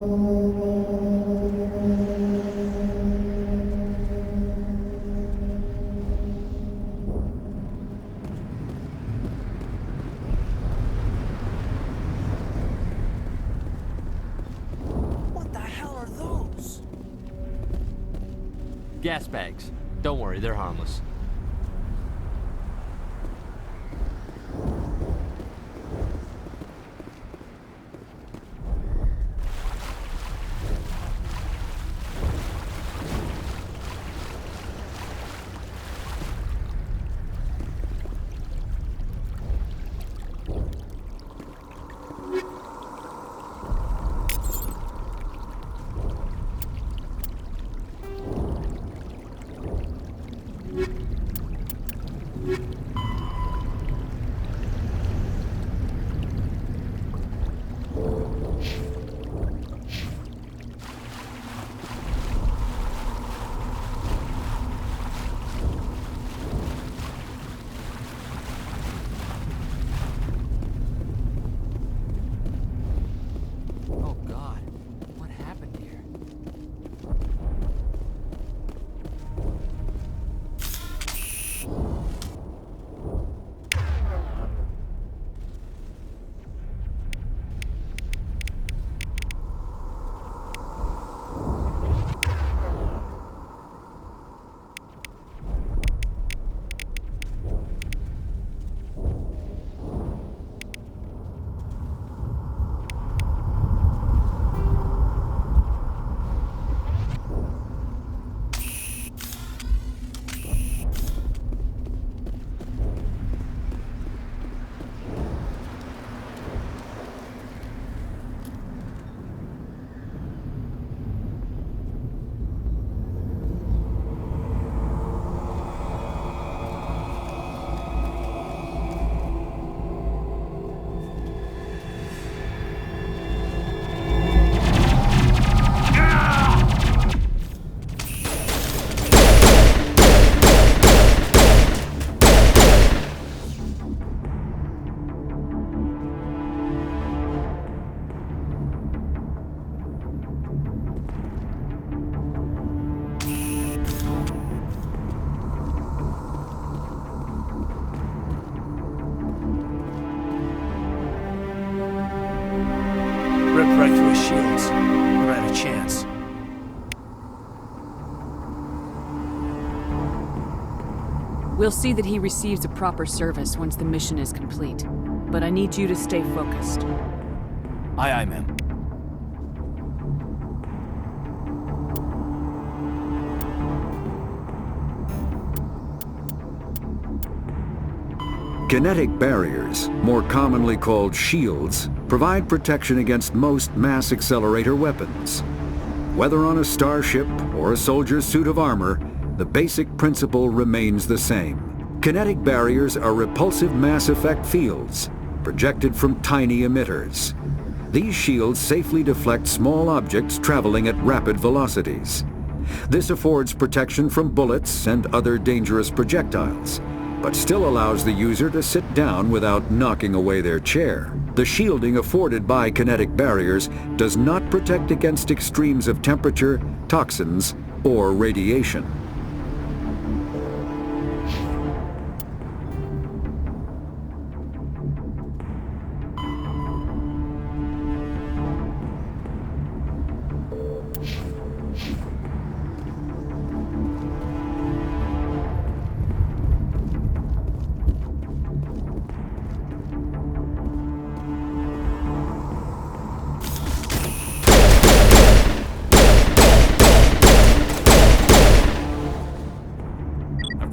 What the hell are those? Gas bags. Don't worry, they're harmless. Oh God, what happened here? Ripped right through his shields. Never had a chance. We'll see that he receives a proper service once the mission is complete. But I need you to stay focused. Aye, aye, ma'am. Kinetic barriers, more commonly called shields, provide protection against most mass accelerator weapons. Whether on a starship or a soldier's suit of armor, the basic principle remains the same. Kinetic barriers are repulsive mass effect fields, projected from tiny emitters. These shields safely deflect small objects traveling at rapid velocities. This affords protection from bullets and other dangerous projectiles, but still allows the user to sit down without knocking away their chair. The shielding afforded by kinetic barriers does not protect against extremes of temperature, toxins, or radiation.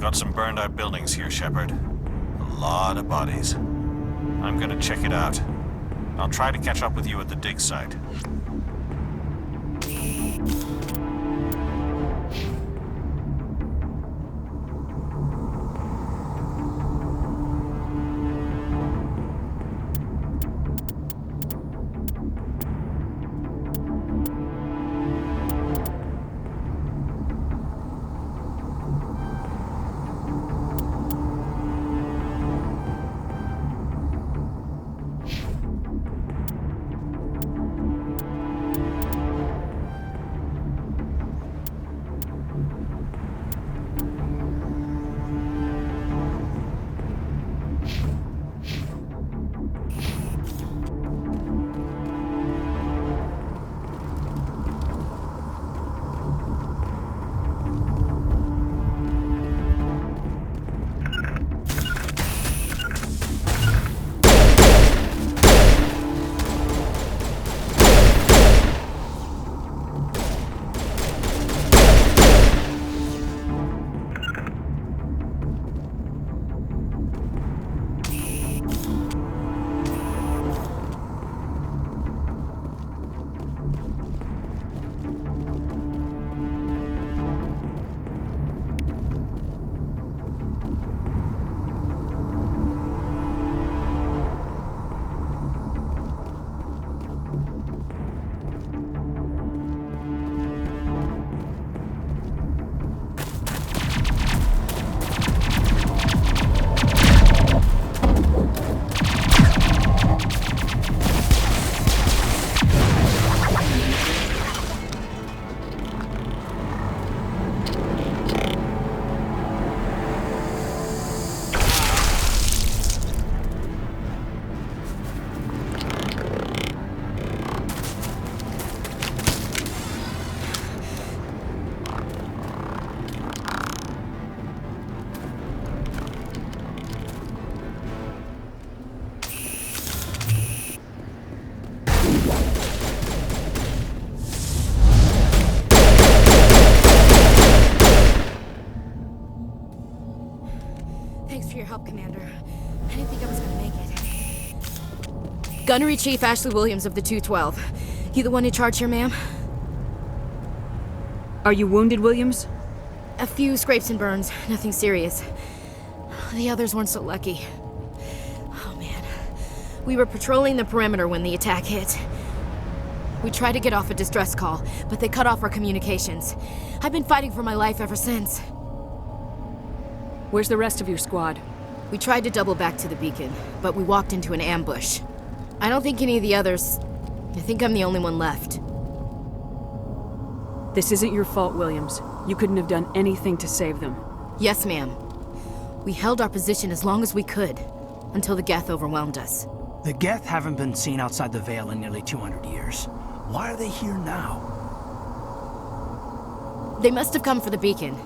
Got some burned out buildings here, Shepard. A lot of bodies. I'm gonna check it out. I'll try to catch up with you at the dig site. help, Commander. I didn't think I was gonna make it. Gunnery Chief Ashley Williams of the 212. You the one in charge here, ma'am? Are you wounded, Williams? A few scrapes and burns, nothing serious. The others weren't so lucky. Oh man. We were patrolling the perimeter when the attack hit. We tried to get off a distress call, but they cut off our communications. I've been fighting for my life ever since. Where's the rest of your squad? We tried to double back to the beacon, but we walked into an ambush. I don't think any of the others... I think I'm the only one left. This isn't your fault, Williams. You couldn't have done anything to save them. Yes, ma'am. We held our position as long as we could, until the Geth overwhelmed us. The Geth haven't been seen outside the Veil in nearly 200 years. Why are they here now? They must have come for the beacon.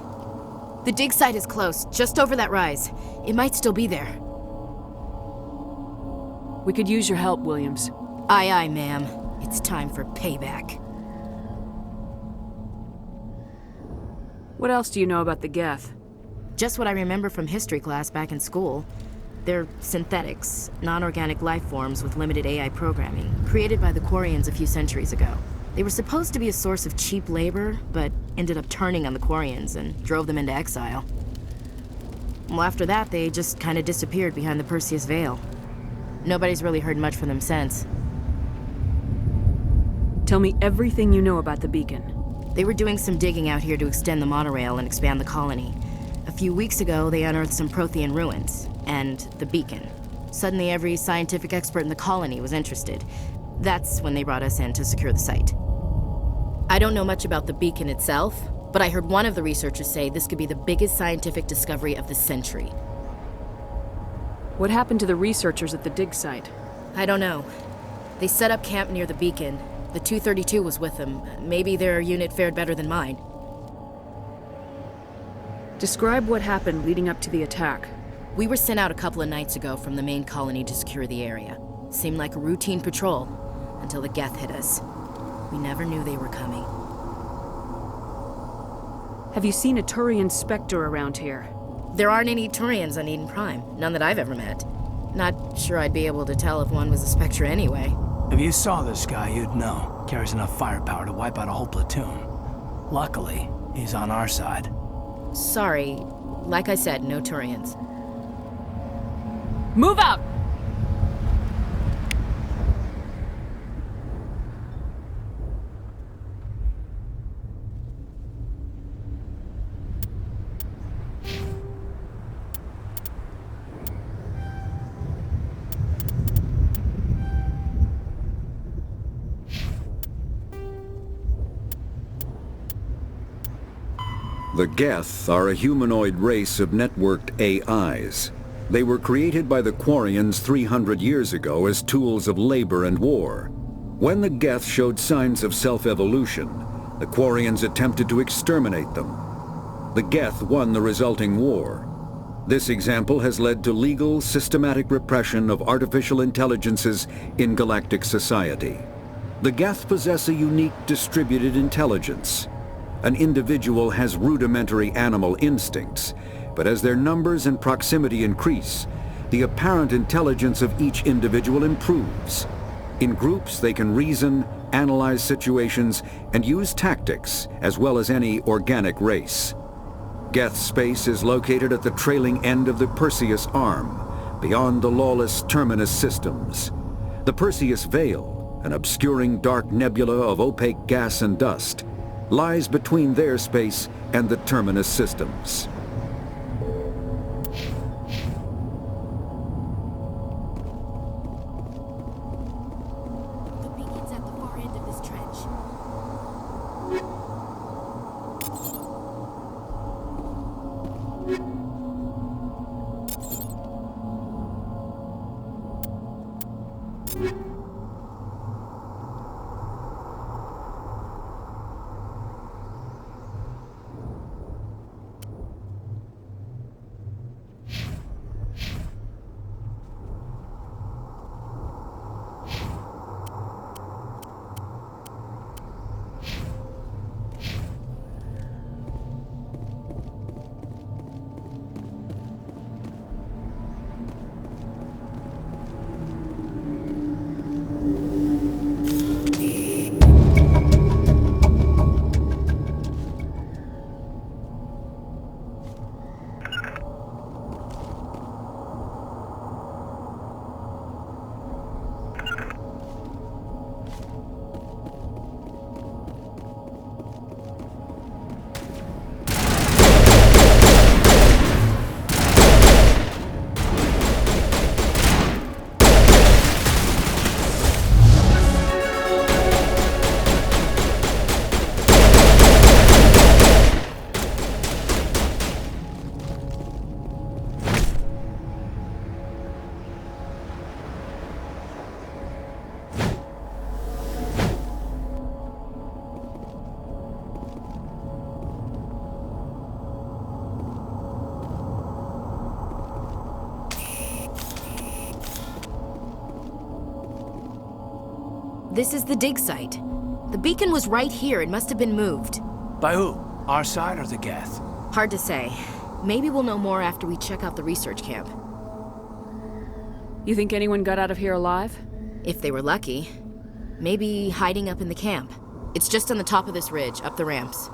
The dig site is close, just over that rise. It might still be there. We could use your help, Williams. Aye, aye, ma'am. It's time for payback. What else do you know about the Geth? Just what I remember from history class back in school. They're synthetics, non-organic life forms with limited AI programming, created by the Quarians a few centuries ago. They were supposed to be a source of cheap labor, but ended up turning on the Quarians and drove them into exile. Well, after that, they just kind of disappeared behind the Perseus Veil. Nobody's really heard much from them since. Tell me everything you know about the beacon. They were doing some digging out here to extend the monorail and expand the colony. A few weeks ago, they unearthed some Prothean ruins, and the beacon. Suddenly, every scientific expert in the colony was interested. That's when they brought us in to secure the site. I don't know much about the beacon itself, but I heard one of the researchers say this could be the biggest scientific discovery of the century. What happened to the researchers at the dig site? I don't know. They set up camp near the beacon. The 232 was with them. Maybe their unit fared better than mine. Describe what happened leading up to the attack. We were sent out a couple of nights ago from the main colony to secure the area. Seemed like a routine patrol, until the Geth hit us. We never knew they were coming. Have you seen a Turian Spectre around here? There aren't any Turians on Eden Prime. None that I've ever met. Not sure I'd be able to tell if one was a Spectre anyway. If you saw this guy, you'd know. Carries enough firepower to wipe out a whole platoon. Luckily, he's on our side. Sorry. Like I said, no Turians. Move out! The Geth are a humanoid race of networked AIs. They were created by the Quarians 300 years ago as tools of labor and war. When the Geth showed signs of self-evolution, the Quarians attempted to exterminate them. The Geth won the resulting war. This example has led to legal, systematic repression of artificial intelligences in galactic society. The Geth possess a unique distributed intelligence. An individual has rudimentary animal instincts, but as their numbers and proximity increase, the apparent intelligence of each individual improves. In groups, they can reason, analyze situations, and use tactics, as well as any organic race. Geth space is located at the trailing end of the Perseus Arm, beyond the lawless Terminus systems. The Perseus Veil, an obscuring dark nebula of opaque gas and dust, lies between their space and the Terminus systems. The beacon's at the far end of this trench. This is the dig site. The beacon was right here. It must have been moved. By who? Our side or the Geth? Hard to say. Maybe we'll know more after we check out the research camp. You think anyone got out of here alive? If they were lucky. Maybe hiding up in the camp. It's just on the top of this ridge, up the ramps.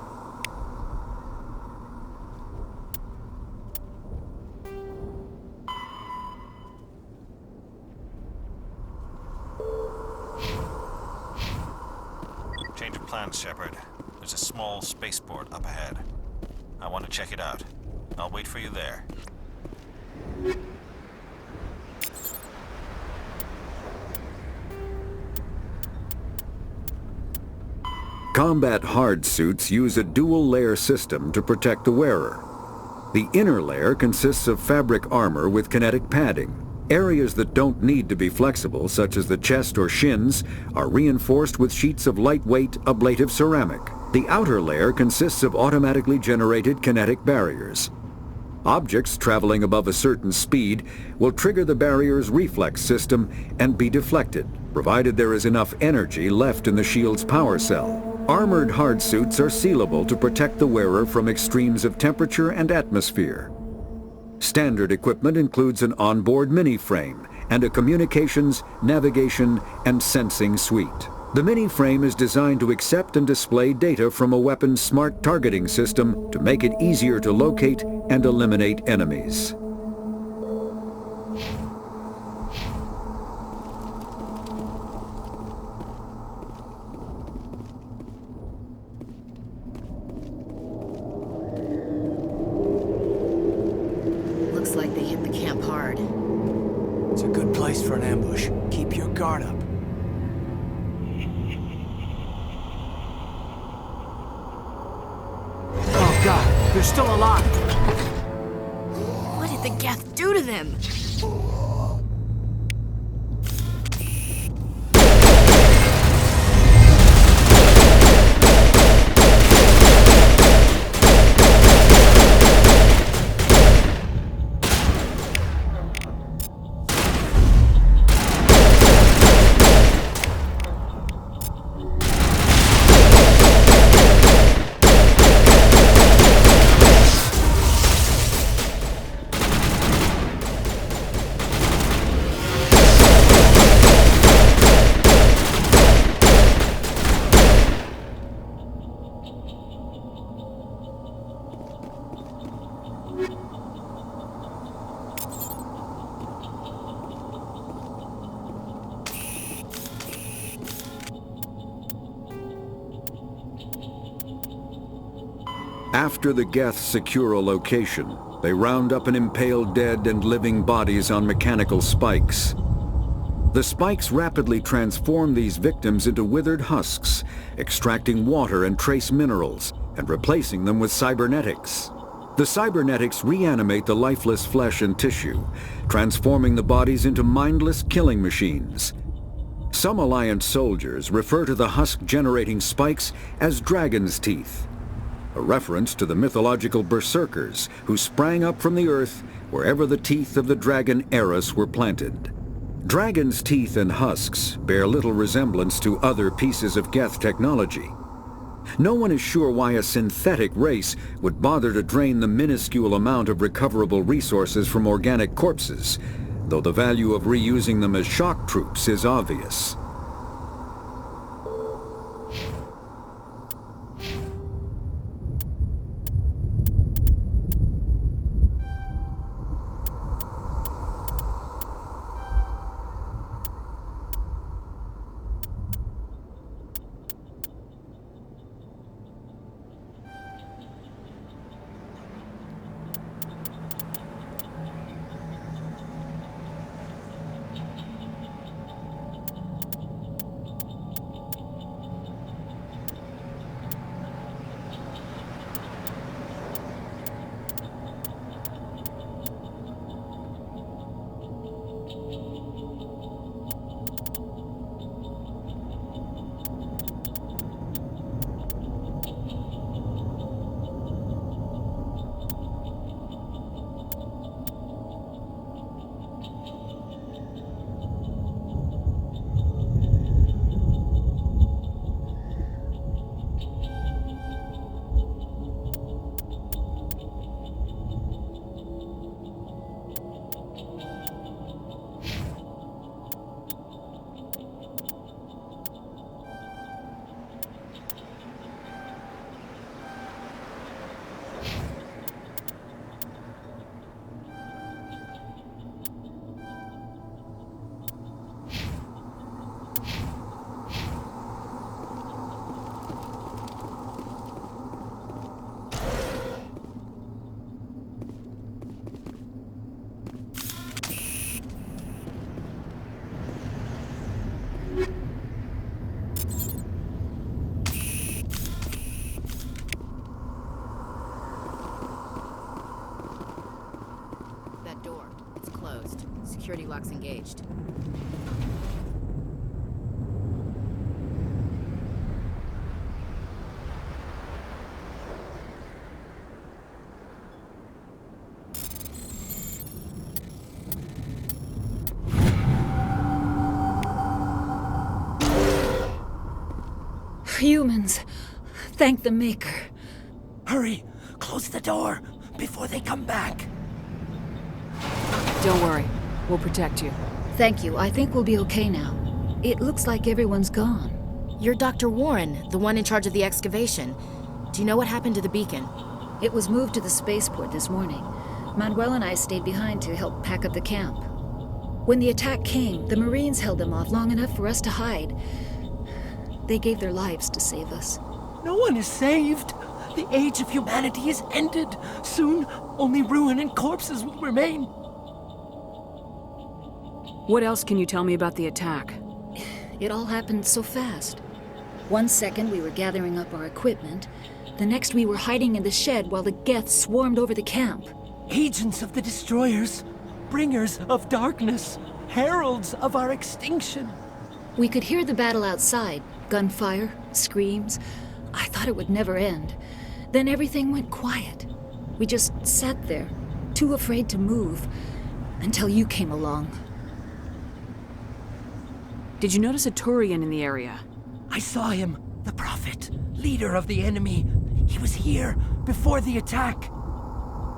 Change of plans, Shepard. There's a small spaceport up ahead. I want to check it out. I'll wait for you there. Combat hard suits use a dual-layer system to protect the wearer. The inner layer consists of fabric armor with kinetic padding. Areas that don't need to be flexible, such as the chest or shins, are reinforced with sheets of lightweight, ablative ceramic. The outer layer consists of automatically generated kinetic barriers. Objects traveling above a certain speed will trigger the barrier's reflex system and be deflected, provided there is enough energy left in the shield's power cell. Armored hard suits are sealable to protect the wearer from extremes of temperature and atmosphere. Standard equipment includes an onboard mini-frame and a communications, navigation, and sensing suite. The mini-frame is designed to accept and display data from a weapon's smart targeting system to make it easier to locate and eliminate enemies. Looks like they hit the camp hard. It's a good place for an ambush. Keep your guard up. Oh God, they're still alive! What did the Geth do to them? After the Geth secure a location, they round up and impale dead and living bodies on mechanical spikes. The spikes rapidly transform these victims into withered husks, extracting water and trace minerals, and replacing them with cybernetics. The cybernetics reanimate the lifeless flesh and tissue, transforming the bodies into mindless killing machines. Some Alliance soldiers refer to the husk-generating spikes as dragon's teeth, a reference to the mythological berserkers who sprang up from the earth wherever the teeth of the dragon Eris were planted. Dragon's teeth and husks bear little resemblance to other pieces of Geth technology. No one is sure why a synthetic race would bother to drain the minuscule amount of recoverable resources from organic corpses, though the value of reusing them as shock troops is obvious. security locks engaged. Humans. Thank the Maker. Hurry! Close the door before they come back. Don't worry. We'll protect you. Thank you. I think we'll be okay now. It looks like everyone's gone. You're Dr. Warren, the one in charge of the excavation. Do you know what happened to the beacon? It was moved to the spaceport this morning. Manuel and I stayed behind to help pack up the camp. When the attack came, the Marines held them off long enough for us to hide. They gave their lives to save us. No one is saved. The age of humanity is ended. Soon, only ruin and corpses will remain. What else can you tell me about the attack? It all happened so fast. 1 second we were gathering up our equipment. The next we were hiding in the shed while the Geth swarmed over the camp. Agents of the Destroyers, bringers of darkness, heralds of our extinction. We could hear the battle outside. Gunfire, screams. I thought it would never end. Then everything went quiet. We just sat there, too afraid to move, until you came along. Did you notice a Turian in the area? I saw him, the Prophet, leader of the enemy. He was here before the attack.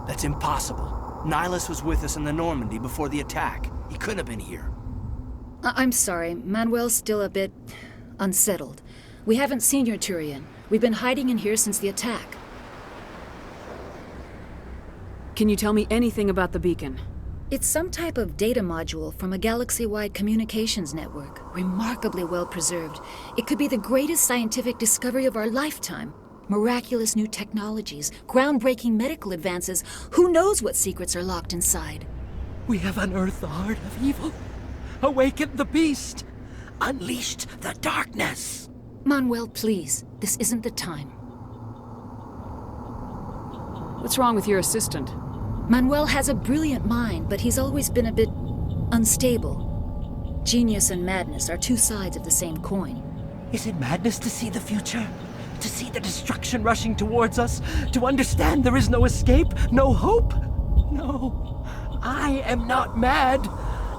That's impossible. Nihilus was with us in the Normandy before the attack. He couldn't have been here. I'm sorry, Manuel's still a bit unsettled. We haven't seen your Turian. We've been hiding in here since the attack. Can you tell me anything about the beacon? It's some type of data module from a galaxy-wide communications network, remarkably well preserved. It could be the greatest scientific discovery of our lifetime. Miraculous new technologies, groundbreaking medical advances. Who knows what secrets are locked inside? We have unearthed the heart of evil, awakened the beast, unleashed the darkness. Manuel, please. This isn't the time. What's wrong with your assistant? Manuel has a brilliant mind, but he's always been a bit unstable. Genius and madness are two sides of the same coin. Is it madness to see the future? To see the destruction rushing towards us? To understand there is no escape? No hope? No. I am not mad.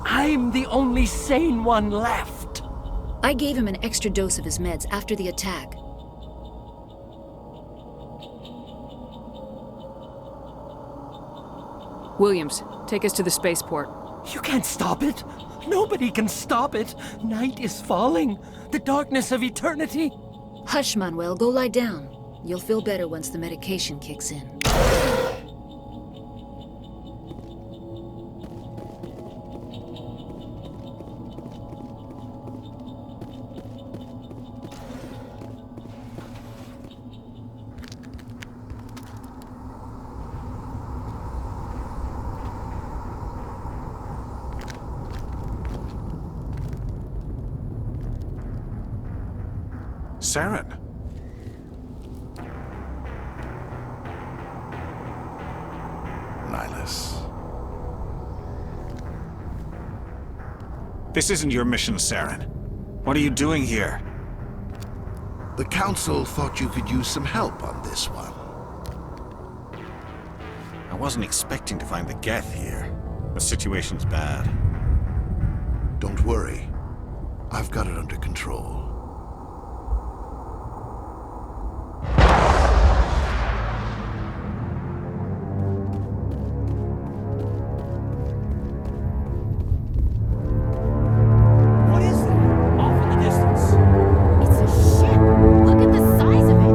I'm the only sane one left. I gave him an extra dose of his meds after the attack. Williams, take us to the spaceport. You can't stop it. Nobody can stop it. Night is falling. The darkness of eternity. Hush, Manuel. Go lie down. You'll feel better once the medication kicks in. Saren. Nihilus. This isn't your mission, Saren. What are you doing here? The Council thought you could use some help on this one. I wasn't expecting to find the Geth here. The situation's bad. Don't worry. I've got it under control. What is that? Off in the distance. It's a ship! Look at the size of it!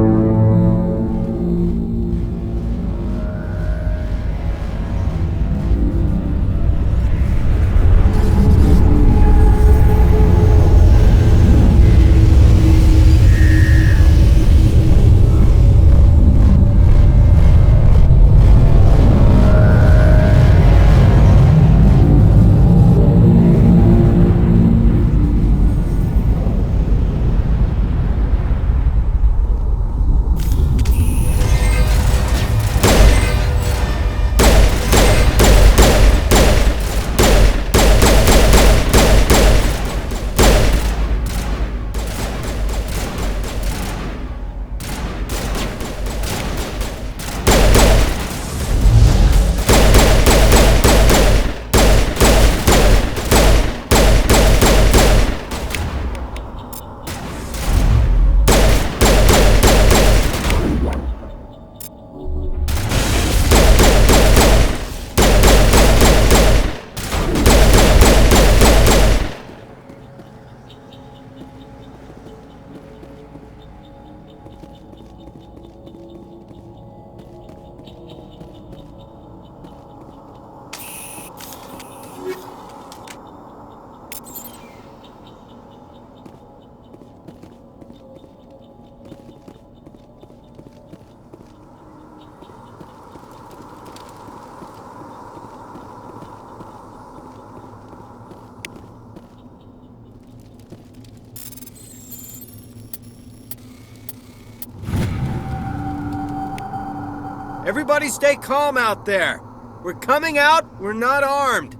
Everybody stay calm out there. We're coming out. We're not armed.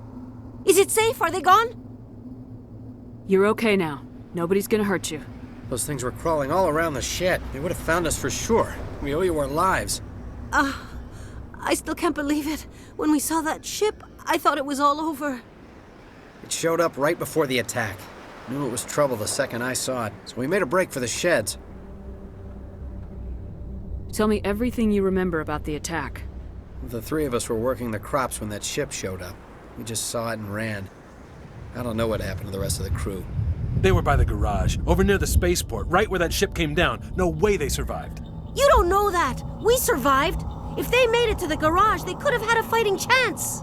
Is it safe? Are they gone? You're okay now. Nobody's gonna hurt you. Those things were crawling all around the shed. They would have found us for sure. We owe you our lives. I still can't believe it. When we saw that ship, I thought it was all over. It showed up right before the attack. Knew it was trouble the second I saw it, so we made a break for the sheds. Tell me everything you remember about the attack. The three of us were working the crops when that ship showed up. We just saw it and ran. I don't know what happened to the rest of the crew. They were by the garage, over near the spaceport, right where that ship came down. No way they survived. You don't know that. We survived. If they made it to the garage, they could have had a fighting chance.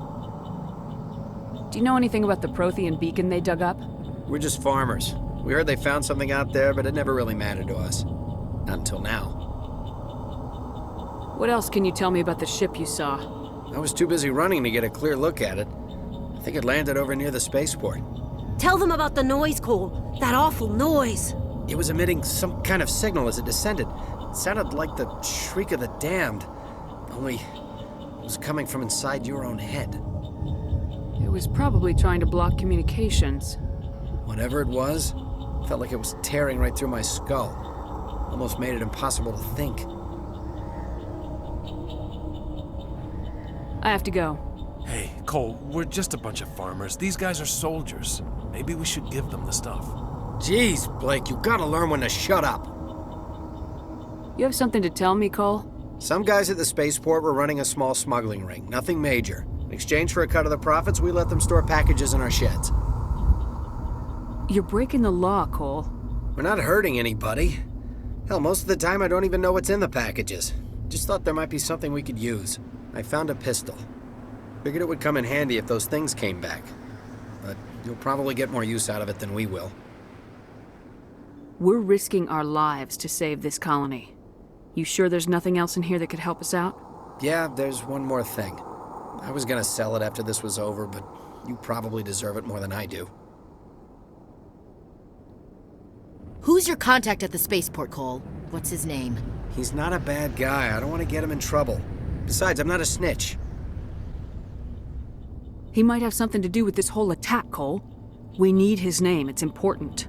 Do you know anything about the Prothean beacon they dug up? We're just farmers. We heard they found something out there, but it never really mattered to us. Not until now. What else can you tell me about the ship you saw? I was too busy running to get a clear look at it. I think it landed over near the spaceport. Tell them about the noise, Cole. That awful noise. It was emitting some kind of signal as it descended. It sounded like the shriek of the damned. Only it was coming from inside your own head. It was probably trying to block communications. Whatever it was, felt like it was tearing right through my skull. Almost made it impossible to think. I have to go. Hey, Cole, we're just a bunch of farmers. These guys are soldiers. Maybe we should give them the stuff. Jeez, Blake, you gotta learn when to shut up. You have something to tell me, Cole? Some guys at the spaceport were running a small smuggling ring, nothing major. In exchange for a cut of the profits, we let them store packages in our sheds. You're breaking the law, Cole. We're not hurting anybody. Hell, most of the time I don't even know what's in the packages. Just thought there might be something we could use. I found a pistol. Figured it would come in handy if those things came back. But you'll probably get more use out of it than we will. We're risking our lives to save this colony. You sure there's nothing else in here that could help us out? Yeah, there's one more thing. I was gonna sell it after this was over, but you probably deserve it more than I do. Who's your contact at the spaceport, Cole? What's his name? He's not a bad guy. I don't want to get him in trouble. Besides, I'm not a snitch. He might have something to do with this whole attack, Cole. We need his name. It's important.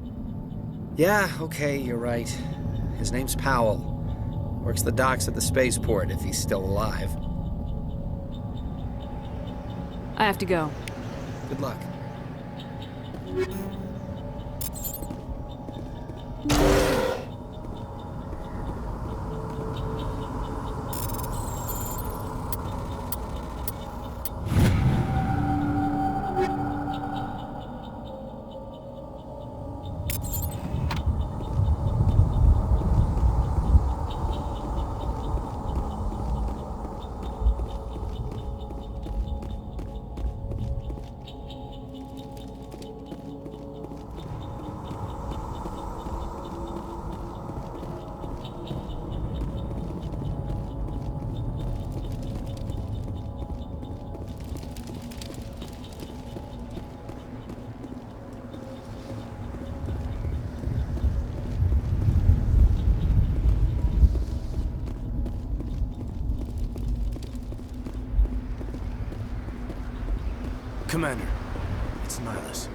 Yeah, okay, you're right. His name's Powell. Works the docks at the spaceport, if he's still alive. I have to go. Good luck. Commander, it's Nihlus.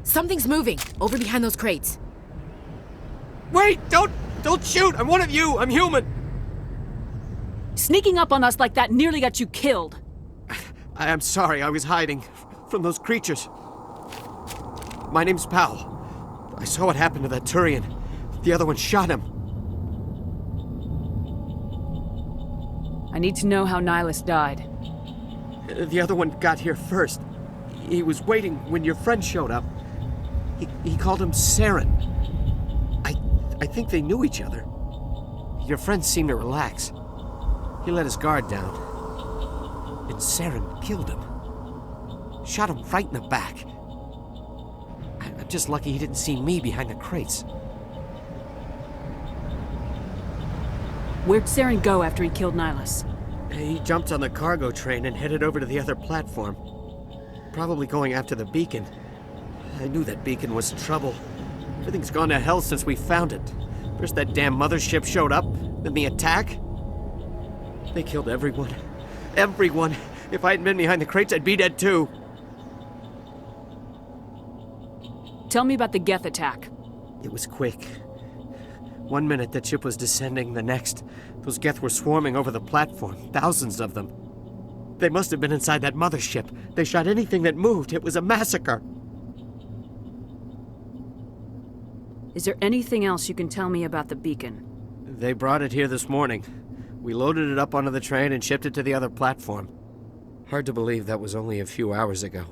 Something's moving, over behind those crates. Wait! Don't shoot! I'm one of you! I'm human! Sneaking up on us like that nearly got you killed. I'm sorry, I was hiding from those creatures. My name's Powell. I saw what happened to that Turian. The other one shot him. I need to know how Nihlus died. The other one got here first. He was waiting when your friend showed up. He called him Saren. I think they knew each other. Your friend seemed to relax. He let his guard down. And Saren killed him. Shot him right in the back. I'm just lucky he didn't see me behind the crates. Where'd Saren go after he killed Nihilus? He jumped on the cargo train and headed over to the other platform. Probably going after the beacon. I knew that beacon was trouble. Everything's gone to hell since we found it. First that damn mothership showed up, then the attack. They killed everyone. Everyone! If I hadn't been behind the crates, I'd be dead too. Tell me about the Geth attack. It was quick. 1 minute that ship was descending, the next, those Geth were swarming over the platform, thousands of them. They must have been inside that mothership. They shot anything that moved. It was a massacre. Is there anything else you can tell me about the beacon? They brought it here this morning. We loaded it up onto the train and shipped it to the other platform. Hard to believe that was only a few hours ago.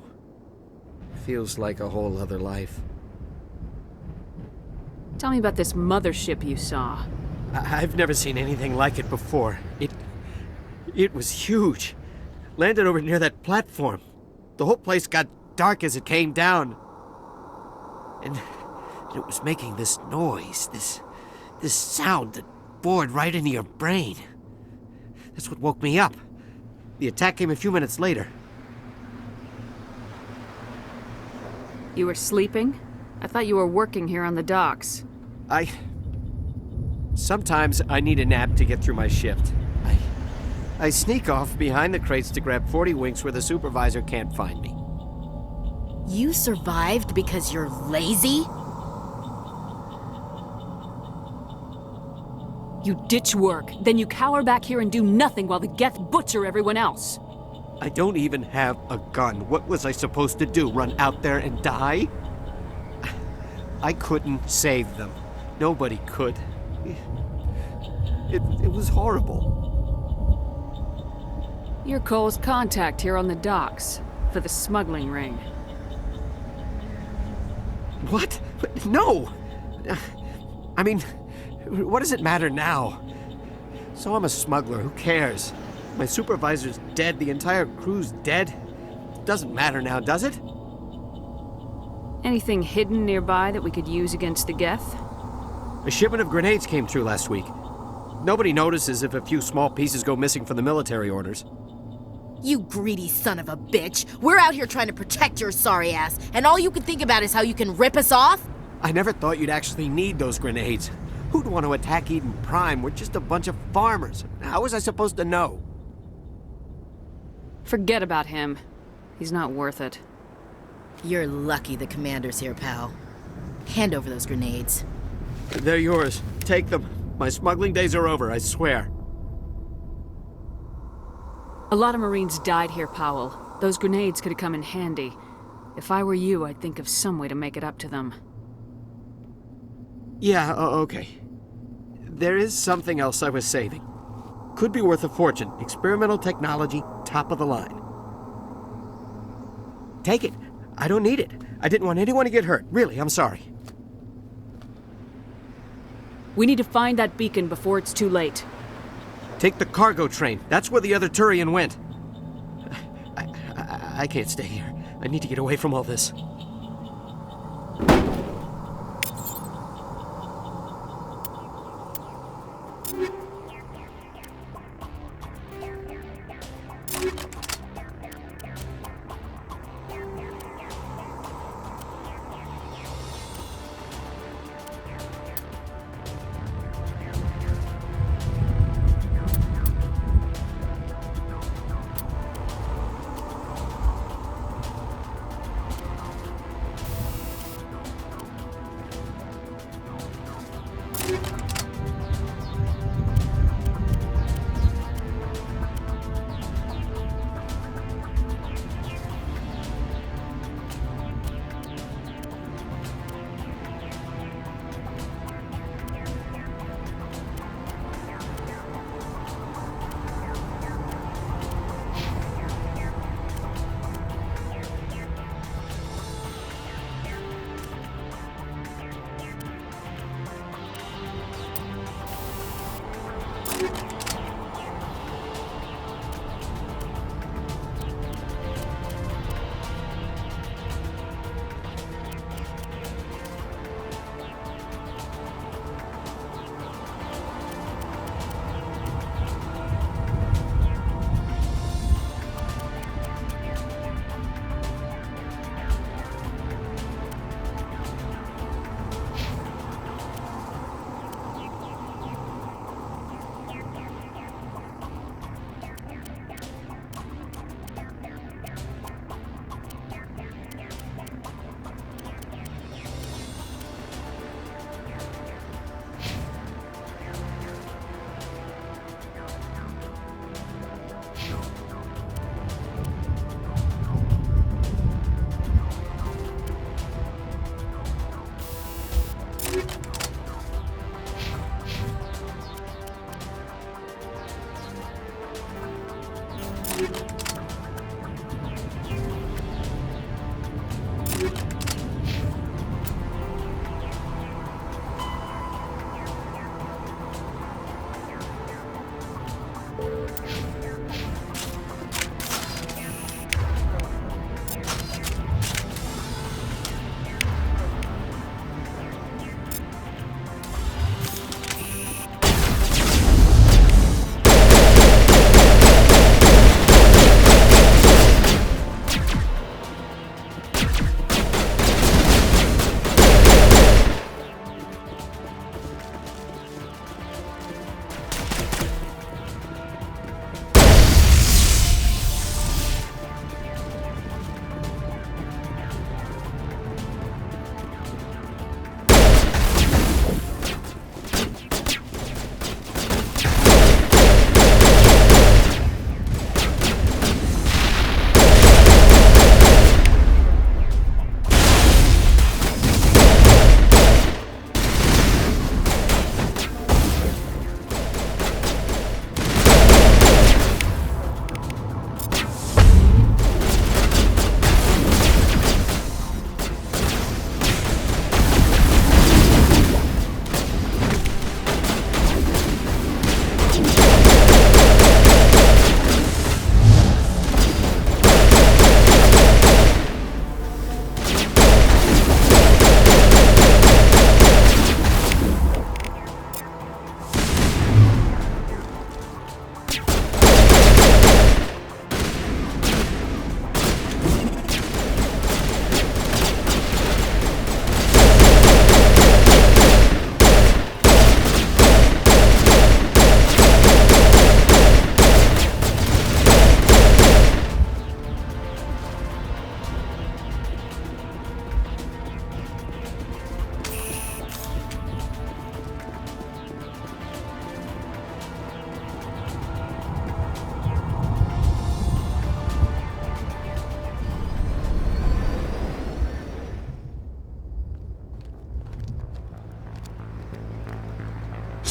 Feels like a whole other life. Tell me about this mothership you saw. I've never seen anything like it before. It was huge. Landed over near that platform. The whole place got dark as it came down. And it was making this noise, this sound that bored right into your brain. That's what woke me up. The attack came a few minutes later. You were sleeping? I thought you were working here on the docks. Sometimes I need a nap to get through my shift. I sneak off behind the crates to grab 40 winks where the supervisor can't find me. You survived because you're lazy? You ditch work, then you cower back here and do nothing while the Geth butcher everyone else. I don't even have a gun. What was I supposed to do? Run out there and die? I couldn't save them. Nobody could. It was horrible. You're Cole's contact here on the docks, for the smuggling ring. What? No! I mean, what does it matter now? So I'm a smuggler, who cares? My supervisor's dead, the entire crew's dead. It doesn't matter now, does it? Anything hidden nearby that we could use against the Geth? A shipment of grenades came through last week. Nobody notices if a few small pieces go missing from the military orders. You greedy son of a bitch. We're out here trying to protect your sorry ass, and all you can think about is how you can rip us off? I never thought you'd actually need those grenades. Who'd want to attack Eden Prime? We're just a bunch of farmers. How was I supposed to know? Forget about him. He's not worth it. You're lucky the commander's here, pal. Hand over those grenades. They're yours. Take them. My smuggling days are over, I swear. A lot of Marines died here, Powell. Those grenades could have come in handy. If I were you, I'd think of some way to make it up to them. Yeah, okay. There is something else I was saving. Could be worth a fortune. Experimental technology, top of the line. Take it. I don't need it. I didn't want anyone to get hurt. Really, I'm sorry. We need to find that beacon before it's too late. Take the cargo train. That's where the other Turian went. I can't stay here. I need to get away from all this.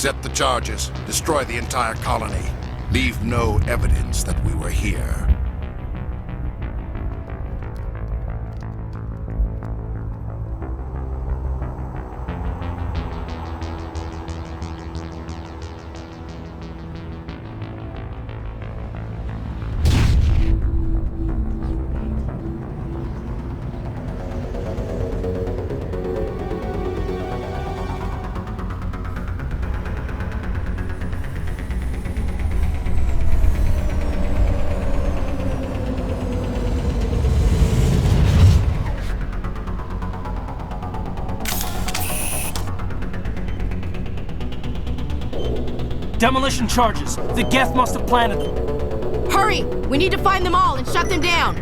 Set the charges. Destroy the entire colony. Leave no evidence that we were here. Demolition charges. The Geth must have planted them. Hurry! We need to find them all and shut them down!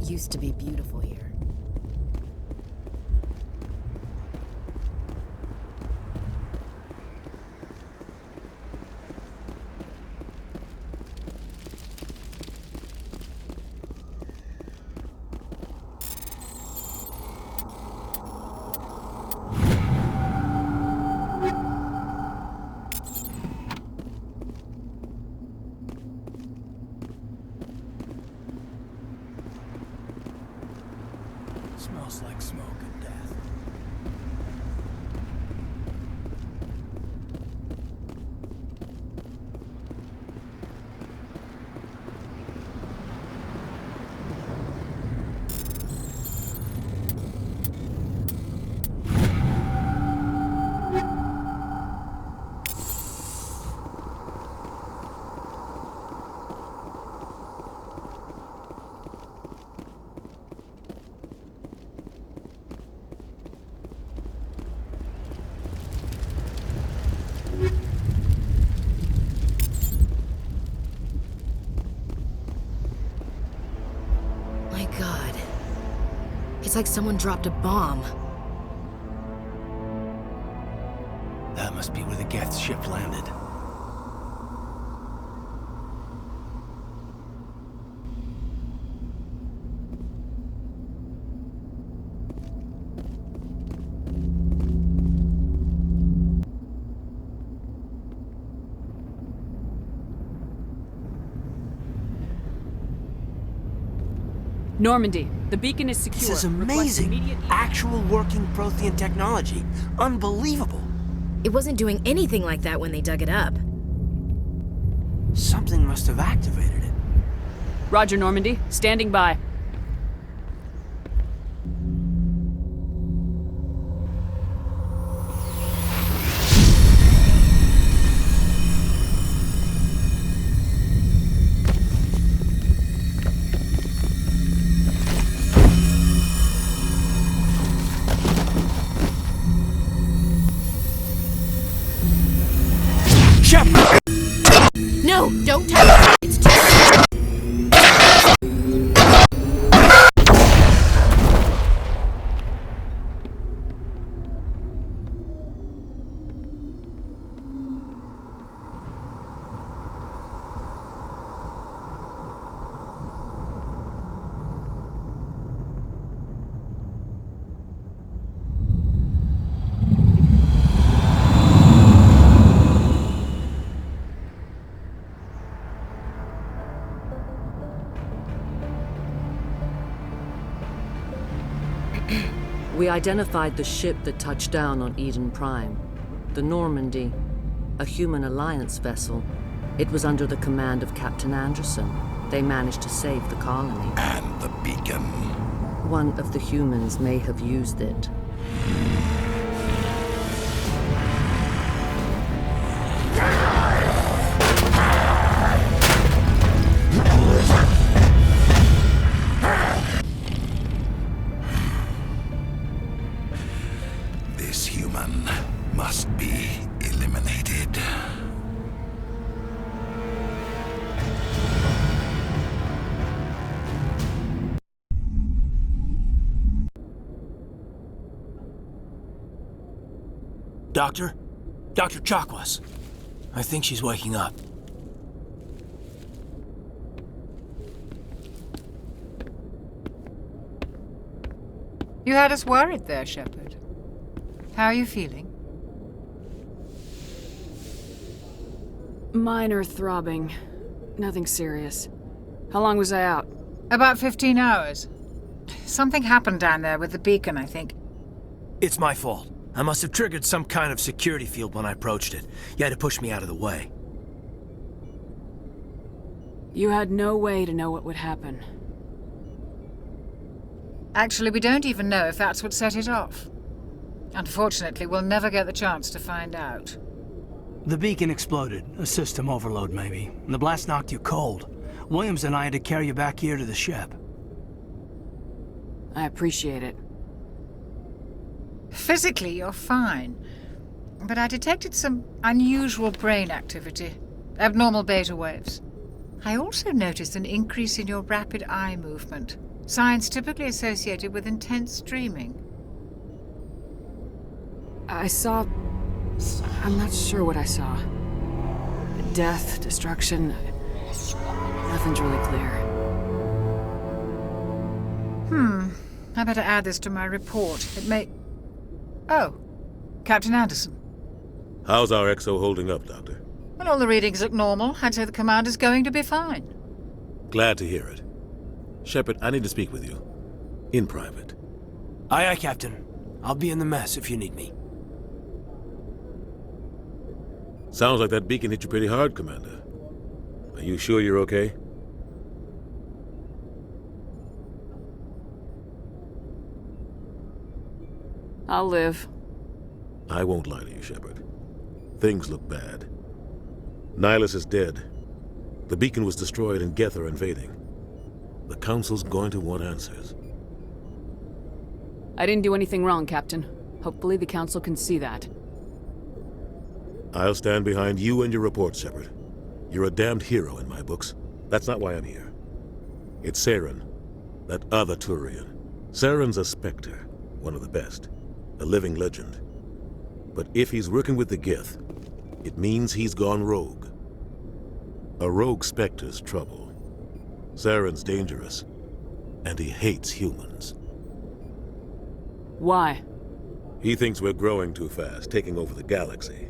Used to be beautiful here. Smells like smoke and death. It's like someone dropped a bomb. That must be where the Geth ship landed. Normandy, the beacon is secure. This is Request amazing. immediate- Actual working Prothean technology. Unbelievable. It wasn't doing anything like that when they dug it up. Something must have activated it. Roger, Normandy. Standing by. No, don't touch it. It's too... We identified the ship that touched down on Eden Prime. The Normandy, a human alliance vessel. It was under the command of Captain Anderson. They managed to save the colony. And the beacon. One of the humans may have used it. This human must be eliminated. Doctor? Dr. Chakwas. I think she's waking up. You had us worried there, Shepard. How are you feeling? Minor throbbing. Nothing serious. How long was I out? About 15 hours. Something happened down there with the beacon, I think. It's my fault. I must have triggered some kind of security field when I approached it. You had to push me out of the way. You had no way to know what would happen. Actually, we don't even know if that's what set it off. Unfortunately, we'll never get the chance to find out. The beacon exploded. A system overload, maybe. And the blast knocked you cold. Williams and I had to carry you back here to the ship. I appreciate it. Physically, you're fine. But I detected some unusual brain activity. Abnormal beta waves. I also noticed an increase in your rapid eye movement. Signs typically associated with intense dreaming. I saw... I'm not sure what I saw. Death, destruction... Nothing's really clear. I better add this to my report. It may... Oh, Captain Anderson. How's our XO holding up, Doctor? Well, all the readings look normal. I'd say the commander's going to be fine. Glad to hear it. Shepard, I need to speak with you. In private. Aye, aye, Captain. I'll be in the mess if you need me. Sounds like that beacon hit you pretty hard, Commander. Are you sure you're okay? I'll live. I won't lie to you, Shepard. Things look bad. Nihilus is dead. The beacon was destroyed and Geth are invading. The Council's going to want answers. I didn't do anything wrong, Captain. Hopefully the Council can see that. I'll stand behind you and your report, Shepard. You're a damned hero in my books. That's not why I'm here. It's Saren, that other Turian. Saren's a Spectre, one of the best. A living legend. But if he's working with the Geth, it means he's gone rogue. A rogue Spectre's trouble. Saren's dangerous, and he hates humans. Why? He thinks we're growing too fast, taking over the galaxy.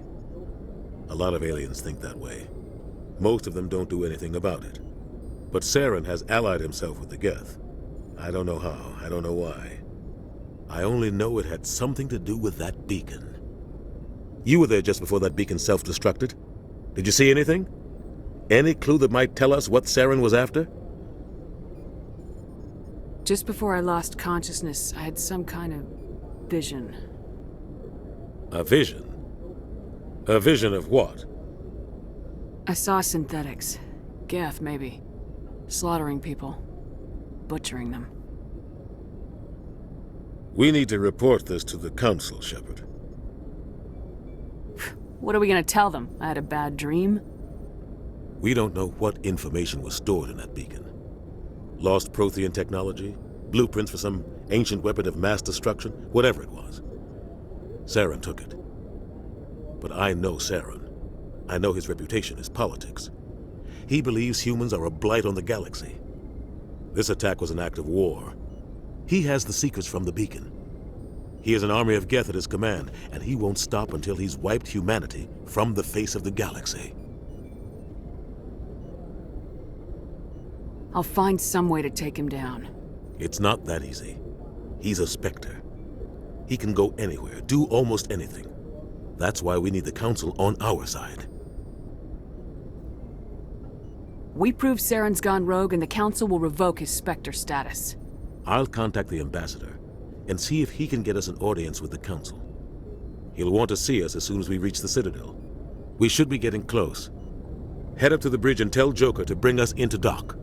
A lot of aliens think that way. Most of them don't do anything about it. But Saren has allied himself with the Geth. I don't know how, I don't know why. I only know it had something to do with that beacon. You were there just before that beacon self-destructed. Did you see anything? Any clue that might tell us what Saren was after? Just before I lost consciousness, I had some kind of vision. A vision? A vision of what? I saw synthetics. Geth, maybe. Slaughtering people. Butchering them. We need to report this to the Council, Shepard. What are we gonna tell them? I had a bad dream? We don't know what information was stored in that beacon. Lost Prothean technology? Blueprints for some ancient weapon of mass destruction? Whatever it was. Saren took it. But I know Saren. I know his reputation is politics. He believes humans are a blight on the galaxy. This attack was an act of war. He has the secrets from the beacon. He has an army of Geth at his command, and he won't stop until he's wiped humanity from the face of the galaxy. I'll find some way to take him down. It's not that easy. He's a Spectre. He can go anywhere, do almost anything. That's why we need the Council on our side. We prove Saren's gone rogue and the Council will revoke his Spectre status. I'll contact the Ambassador and see if he can get us an audience with the Council. He'll want to see us as soon as we reach the Citadel. We should be getting close. Head up to the bridge and tell Joker to bring us into dock.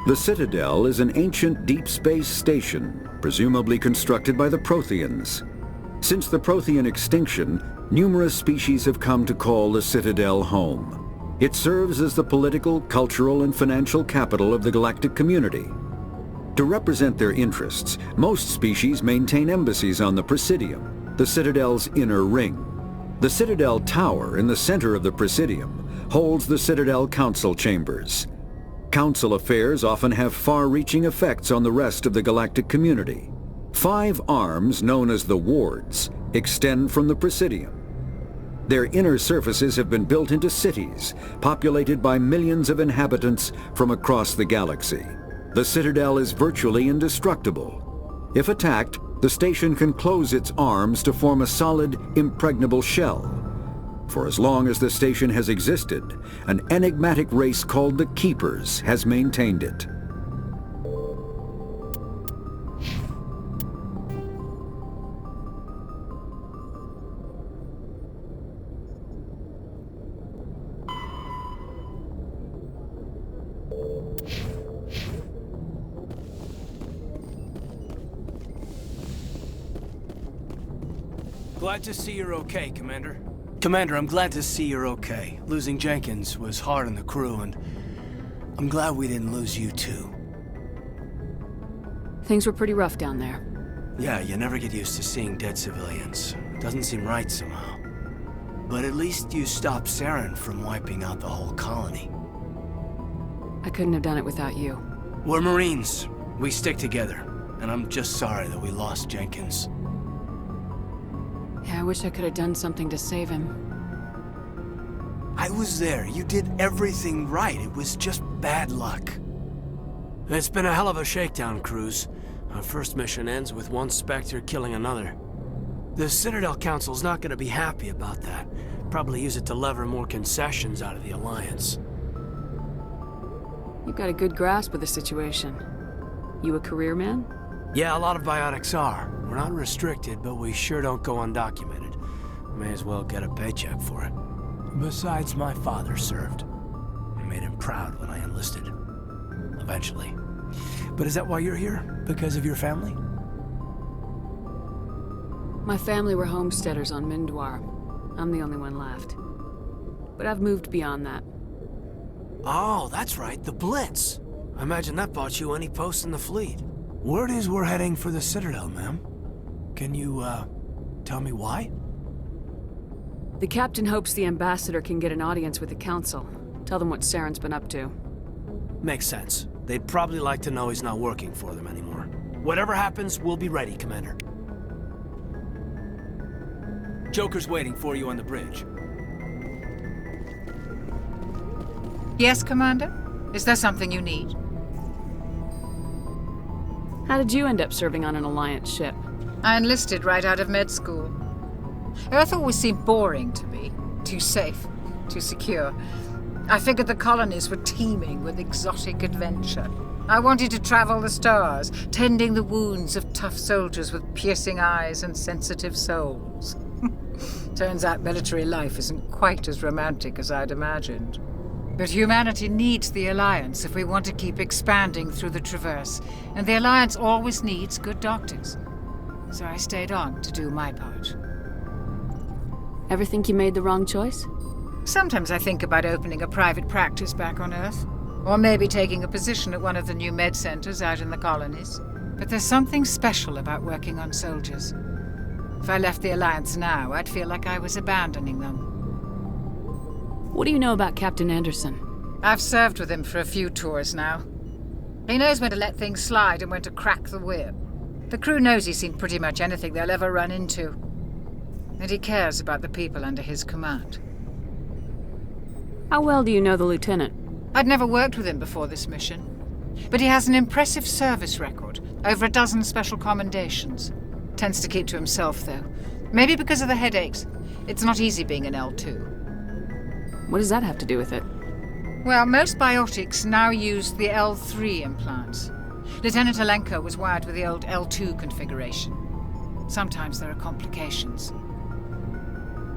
The Citadel is an ancient deep space station, presumably constructed by the Protheans. Since the Prothean extinction, numerous species have come to call the Citadel home. It serves as the political, cultural, and financial capital of the galactic community. To represent their interests, most species maintain embassies on the Presidium, the Citadel's inner ring. The Citadel Tower in the center of the Presidium holds the Citadel Council chambers. Council affairs often have far-reaching effects on the rest of the galactic community. 5 arms, known as the Wards, extend from the Presidium. Their inner surfaces have been built into cities, populated by millions of inhabitants from across the galaxy. The Citadel is virtually indestructible. If attacked, the station can close its arms to form a solid, impregnable shell. For as long as the station has existed, an enigmatic race called the Keepers has maintained it. Glad to see you're okay, Commander. Commander, I'm glad to see you're okay. Losing Jenkins was hard on the crew, and I'm glad we didn't lose you too. Things were pretty rough down there. Yeah, you never get used to seeing dead civilians. Doesn't seem right somehow. But at least you stopped Saren from wiping out the whole colony. I couldn't have done it without you. We're Marines. We stick together. And I'm just sorry that we lost Jenkins. Yeah, I wish I could have done something to save him. I was there. You did everything right. It was just bad luck. It's been a hell of a shakedown, Cruz. Our first mission ends with one Spectre killing another. The Citadel Council's not gonna be happy about that. Probably use it to lever more concessions out of the Alliance. You've got a good grasp of the situation. You a career man? Yeah, a lot of biotics are. We're not restricted, but we sure don't go undocumented. May as well get a paycheck for it. Besides, my father served. I made him proud when I enlisted. Eventually. But is that why you're here? Because of your family? My family were homesteaders on Mindwar. I'm the only one left. But I've moved beyond that. Oh, that's right, the Blitz. I imagine that bought you any post in the fleet. Word is we're heading for the Citadel, ma'am. Can you, tell me why? The captain hopes the ambassador can get an audience with the council. Tell them what Saren's been up to. Makes sense. They'd probably like to know he's not working for them anymore. Whatever happens, we'll be ready, Commander. Joker's waiting for you on the bridge. Yes, Commander? Is there something you need? How did you end up serving on an Alliance ship? I enlisted right out of med school. Earth always seemed boring to me. Too safe, too secure. I figured the colonies were teeming with exotic adventure. I wanted to travel the stars, tending the wounds of tough soldiers with piercing eyes and sensitive souls. Turns out military life isn't quite as romantic as I'd imagined. But humanity needs the Alliance if we want to keep expanding through the Traverse, and the Alliance always needs good doctors. So I stayed on to do my part. Ever think you made the wrong choice? Sometimes I think about opening a private practice back on Earth, or maybe taking a position at one of the new med centers out in the colonies. But there's something special about working on soldiers. If I left the Alliance now, I'd feel like I was abandoning them. What do you know about Captain Anderson? I've served with him for a few tours now. He knows when to let things slide and when to crack the whip. The crew knows he's seen pretty much anything they'll ever run into. And he cares about the people under his command. How well do you know the lieutenant? I'd never worked with him before this mission. But he has an impressive service record, over a dozen special commendations. Tends to keep to himself, though. Maybe because of the headaches. It's not easy being an L2. What does that have to do with it? Well, most biotics now use the L3 implants. Lieutenant Alenko was wired with the old L2 configuration. Sometimes there are complications.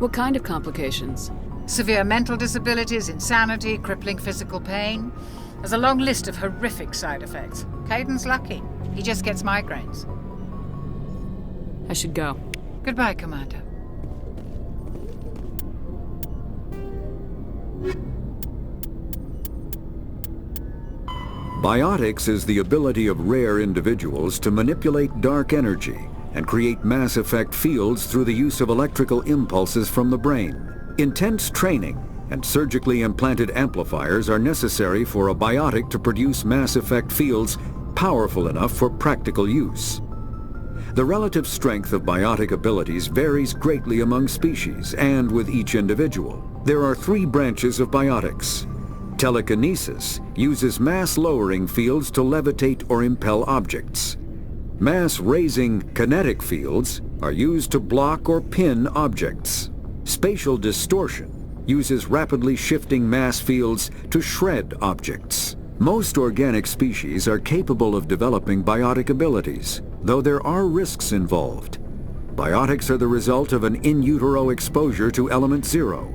What kind of complications? Severe mental disabilities, insanity, crippling physical pain. There's a long list of horrific side effects. Caden's lucky. He just gets migraines. I should go. Goodbye, Commander. Biotics is the ability of rare individuals to manipulate dark energy and create mass effect fields through the use of electrical impulses from the brain. Intense training and surgically implanted amplifiers are necessary for a biotic to produce mass effect fields powerful enough for practical use. The relative strength of biotic abilities varies greatly among species and with each individual. There are 3 branches of biotics. Telekinesis uses mass-lowering fields to levitate or impel objects. Mass-raising kinetic fields are used to block or pin objects. Spatial distortion uses rapidly shifting mass fields to shred objects. Most organic species are capable of developing biotic abilities, though there are risks involved. Biotics are the result of an in utero exposure to element 0.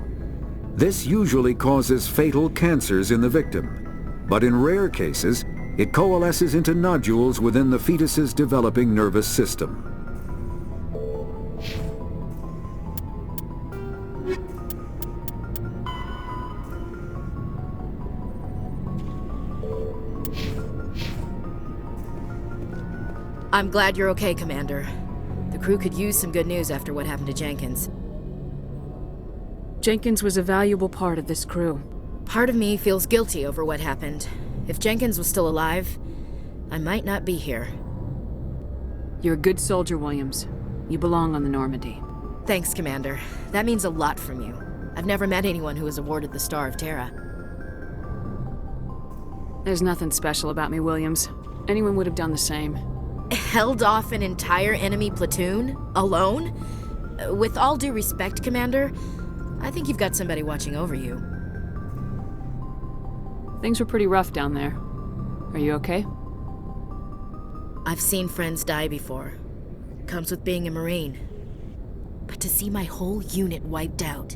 This usually causes fatal cancers in the victim, but in rare cases, it coalesces into nodules within the fetus's developing nervous system. I'm glad you're okay, Commander. The crew could use some good news after what happened to Jenkins. Jenkins was a valuable part of this crew. Part of me feels guilty over what happened. If Jenkins was still alive, I might not be here. You're a good soldier, Williams. You belong on the Normandy. Thanks, Commander. That means a lot from you. I've never met anyone who was awarded the Star of Terra. There's nothing special about me, Williams. Anyone would have done the same. Held off an entire enemy platoon? Alone? With all due respect, Commander, I think you've got somebody watching over you. Things were pretty rough down there. Are you okay? I've seen friends die before. Comes with being a Marine. But to see my whole unit wiped out,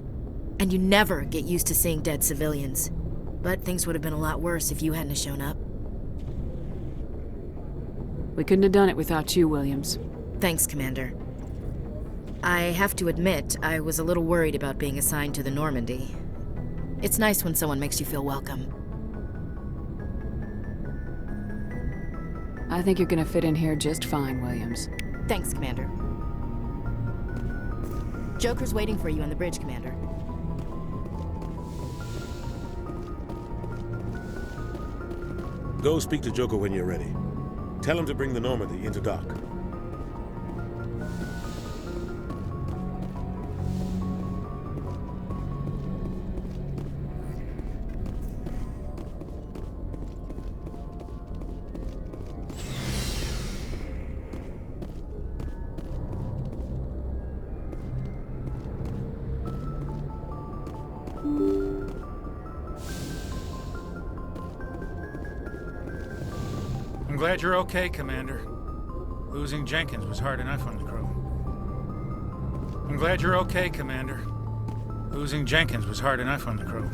and you never get used to seeing dead civilians. But things would have been a lot worse if you hadn't shown up. We couldn't have done it without you, Williams. Thanks, Commander. I have to admit, I was a little worried about being assigned to the Normandy. It's nice when someone makes you feel welcome. I think you're gonna fit in here just fine, Williams. Thanks, Commander. Joker's waiting for you on the bridge, Commander. Go speak to Joker when you're ready. Tell him to bring the Normandy into dock. I'm glad you're okay, Commander. Losing Jenkins was hard enough on the crew. I'm glad you're okay, Commander. Losing Jenkins was hard enough on the crew.